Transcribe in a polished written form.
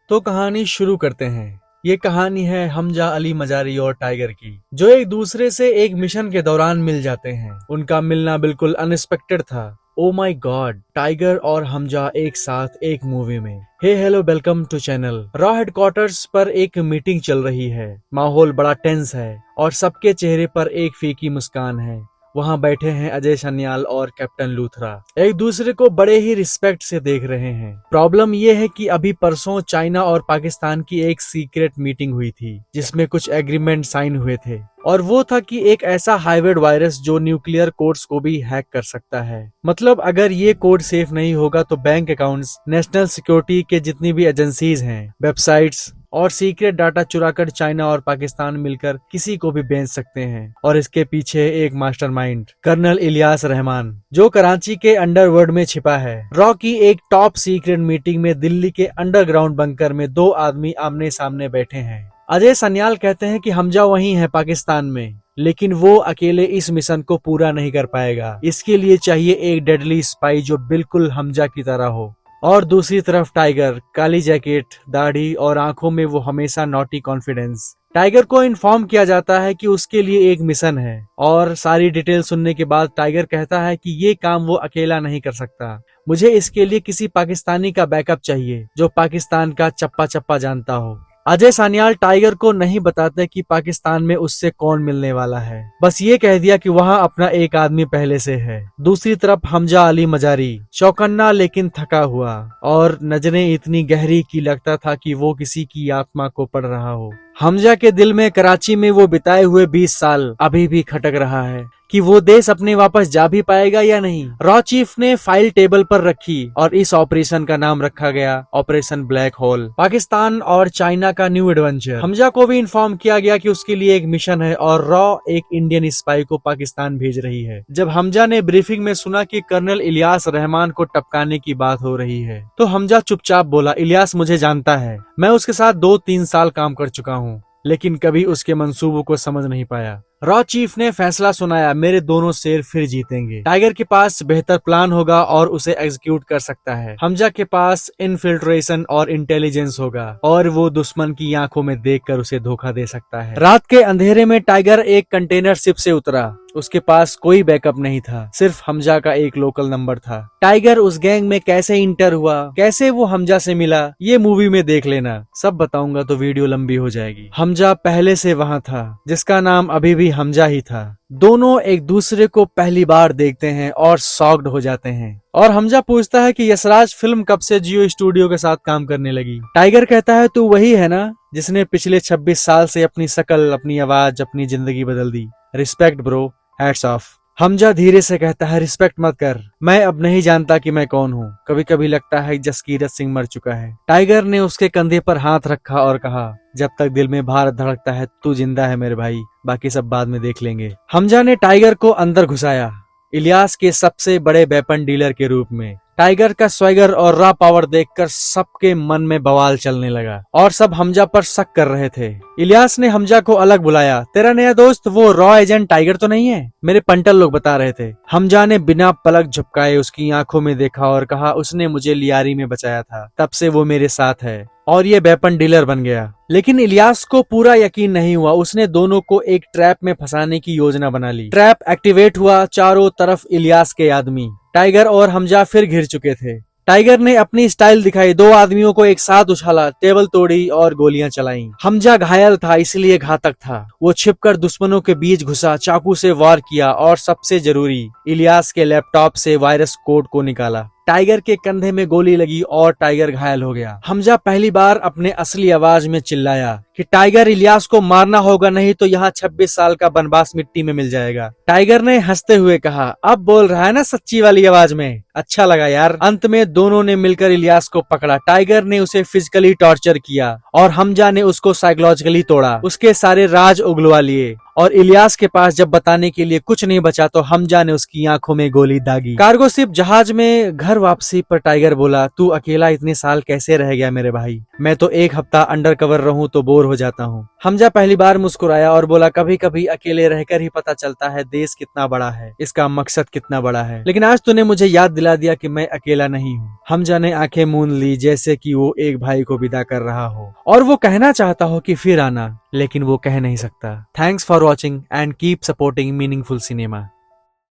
तो कहानी शुरू करते हैं। ये कहानी है हमजा अली मजारी और टाइगर की, जो एक दूसरे से एक मिशन के दौरान मिल जाते हैं। उनका मिलना बिल्कुल अनएक्सपेक्टेड था। ओ माई गॉड, टाइगर और हमजा एक साथ एक मूवी में। Hey hello, welcome to channel. रॉ हेडक्वार्टर्स पर एक मीटिंग चल रही है। माहौल बड़ा टेंस है और सबके चेहरे पर एक फीकी मुस्कान है। वहाँ बैठे हैं अजय सन्याल और कैप्टन लूथरा, एक दूसरे को बड़े ही रिस्पेक्ट से देख रहे हैं। प्रॉब्लम ये है कि अभी परसों चाइना और पाकिस्तान की एक सीक्रेट मीटिंग हुई थी, जिसमें कुछ एग्रीमेंट साइन हुए थे, और वो था कि एक ऐसा हाइब्रिड वायरस जो न्यूक्लियर कोड्स को भी हैक कर सकता है। मतलब अगर ये कोड सेफ नहीं होगा तो बैंक अकाउंट्स, नेशनल सिक्योरिटी के जितनी भी एजेंसीज हैं, वेबसाइट्स और सीक्रेट डाटा चुराकर चाइना और पाकिस्तान मिलकर किसी को भी बेच सकते हैं। और इसके पीछे एक मास्टरमाइंड, कर्नल इलियास रहमान, जो कराची के अंडरवर्ल्ड में छिपा है। रॉ की एक टॉप सीक्रेट मीटिंग में दिल्ली के अंडरग्राउंड बंकर में दो आदमी आमने सामने बैठे हैं। अजय सन्याल कहते हैं कि हमजा वहीं है पाकिस्तान में, लेकिन वो अकेले इस मिशन को पूरा नहीं कर पाएगा। इसके लिए चाहिए एक डेडली स्पाई जो बिल्कुल हमजा की तरह हो। और दूसरी तरफ टाइगर, काली जैकेट, दाढ़ी और आंखों में वो हमेशा नॉटी कॉन्फिडेंस। टाइगर को इन्फॉर्म किया जाता है कि उसके लिए एक मिशन है, और सारी डिटेल सुनने के बाद टाइगर कहता है कि ये काम वो अकेला नहीं कर सकता। मुझे इसके लिए किसी पाकिस्तानी का बैकअप चाहिए जो पाकिस्तान का चप्पा चप्पा जानता हो। अजय सान्याल टाइगर को नहीं बताते कि पाकिस्तान में उससे कौन मिलने वाला है, बस ये कह दिया कि वहाँ अपना एक आदमी पहले से है। दूसरी तरफ हमजा अली मजारी, चौकन्ना लेकिन थका हुआ, और नजरें इतनी गहरी कि लगता था कि वो किसी की आत्मा को पढ़ रहा हो। हमजा के दिल में कराची में वो बिताए हुए 20 साल अभी भी खटक रहा है कि वो देश अपने वापस जा भी पाएगा या नहीं। रॉ चीफ ने फाइल टेबल पर रखी और इस ऑपरेशन का नाम रखा गया ऑपरेशन ब्लैक होल, पाकिस्तान और चाइना का न्यू एडवेंचर। हमजा को भी इन्फॉर्म किया गया कि उसके लिए एक मिशन है और रॉ एक इंडियन स्पाई को पाकिस्तान भेज रही है। जब हमजा ने ब्रीफिंग में सुना कि कर्नल इलियास रहमान को टपकाने की बात हो रही है, तो हमजा चुपचाप बोला, इलियास मुझे जानता है, मैं उसके साथ 2-3 साल काम कर चुका हूँ, लेकिन कभी उसके मंसूबों को समझ नहीं पाया। रॉ चीफ ने फैसला सुनाया, मेरे दोनों शेर फिर जीतेंगे। टाइगर के पास बेहतर प्लान होगा और उसे एग्जीक्यूट कर सकता है। हमजा के पास इनफिल्ट्रेशन और इंटेलिजेंस होगा, और वो दुश्मन की आंखों में देखकर उसे धोखा दे सकता है। रात के अंधेरे में टाइगर एक कंटेनर शिप से उतरा। उसके पास कोई बैकअप नहीं था, सिर्फ हमजा का एक लोकल नंबर था। टाइगर उस गैंग में कैसे इंटर हुआ, कैसे वो हमजा से मिला, ये मूवी में देख लेना। सब बताऊंगा तो वीडियो लंबी हो जाएगी। हमजा पहले से वहाँ था, जिसका नाम अभी भी हमजा ही था। दोनों एक दूसरे को पहली बार देखते हैं और शॉक्ड हो जाते हैं। और हमजा पूछता है कि यशराज फिल्म कब से जियो स्टूडियो के साथ काम करने लगी। टाइगर कहता है, तू वही है ना जिसने पिछले 26 साल से अपनी शक्ल, अपनी आवाज, अपनी जिंदगी बदल दी। Respect bro, hats off. Hamza धीरे से कहता है, रिस्पेक्ट मत कर, मैं अब नहीं जानता कि मैं कौन हूँ। कभी कभी लगता है जसकीरत सिंह मर चुका है। टाइगर ने उसके कंधे पर हाथ रखा और कहा, जब तक दिल में भारत धड़कता है तू जिंदा है मेरे भाई, बाकी सब बाद में देख लेंगे। हमजा ने टाइगर को अंदर घुसाया, इलियास के सबसे बड़े वेपन डीलर के रूप में। टाइगर का स्वैगर और रॉ पावर देखकर सबके मन में बवाल चलने लगा, और सब हमजा पर शक कर रहे थे। इलियास ने हमजा को अलग बुलाया, तेरा नया दोस्त वो रॉ एजेंट टाइगर तो नहीं है? मेरे पंटल लोग बता रहे थे। हमजा ने बिना पलक झपकाए उसकी आंखों में देखा और कहा, उसने मुझे लियारी में बचाया था, तब से वो मेरे साथ है और ये वेपन डीलर बन गया। लेकिन इलियास को पूरा यकीन नहीं हुआ। उसने दोनों को एक ट्रैप में फंसाने की योजना बना ली। ट्रैप एक्टिवेट हुआ, चारों तरफ इलियास के आदमी। टाइगर और हमजा फिर घिर चुके थे। टाइगर ने अपनी स्टाइल दिखाई, दो आदमियों को एक साथ उछाला, टेबल तोड़ी और गोलियां चलाई। हमजा घायल था, इसलिए घातक था। वो छिपकर दुश्मनों के बीच घुसा, चाकू से वार किया और सबसे जरूरी, इलियास के लैपटॉप से वायरस कोड को निकाला। टाइगर के कंधे में गोली लगी और टाइगर घायल हो गया। हमजा पहली बार अपने असली आवाज में चिल्लाया कि टाइगर, इलियास को मारना होगा, नहीं तो यहाँ 26 साल का बनवास मिट्टी में मिल जाएगा। टाइगर ने हंसते हुए कहा, अब बोल रहा है ना सच्ची वाली आवाज में, अच्छा लगा यार। अंत में दोनों ने मिलकर इलियास को पकड़ा। टाइगर ने उसे फिजिकली टॉर्चर किया और हमजा ने उसको साइकोलॉजिकली तोड़ा, उसके सारे राज उगलवा लिए और इलियास के पास जब बताने के लिए कुछ नहीं बचा तो हमजा ने उसकी आंखों में गोली दागी। कार्गो शिप जहाज में घर वापसी पर टाइगर बोला, तू अकेला इतने साल कैसे रह गया मेरे भाई? मैं तो एक हफ्ता अंडर कवर रहूं तो बोर हो जाता हूँ। हमजा पहली बार मुस्कुराया और बोला, कभी कभी अकेले रहकर ही पता चलता है देश कितना बड़ा है, इसका मकसद कितना बड़ा है। लेकिन आज तूने मुझे याद दिला दिया कि मैं अकेला नहीं हूँ। हमजा ने आंखें मूंद ली जैसे कि वो एक भाई को विदा कर रहा हो और वो कहना चाहता हो कि फिर आना, लेकिन वो कह नहीं सकता। Thanks for watching and keep supporting meaningful cinema.